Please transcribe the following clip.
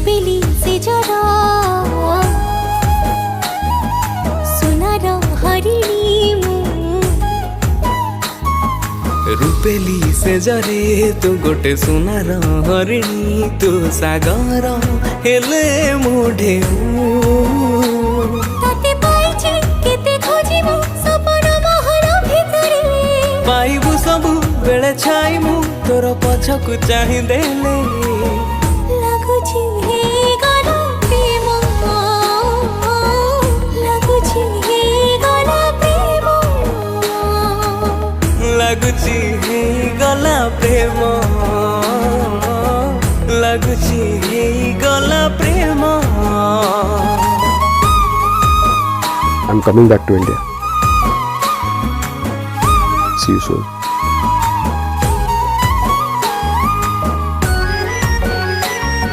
रुपेली से जरा सुनार हरिणी मु रुपेली से जरे तू गोटे सुनार हरिणी तू सागर हेले मुढे ताते पाइछि केते खोजिबु सपन महर भितरे पाइबु सबु बेले छाइमु तोर पछकु चाहि देले लागुछि हे गला प्रेम लागुछि हे गला प्रेम लागुछि हे गला प्रेम लागुछि हे गला प्रेम I'm coming back to India. See you soon.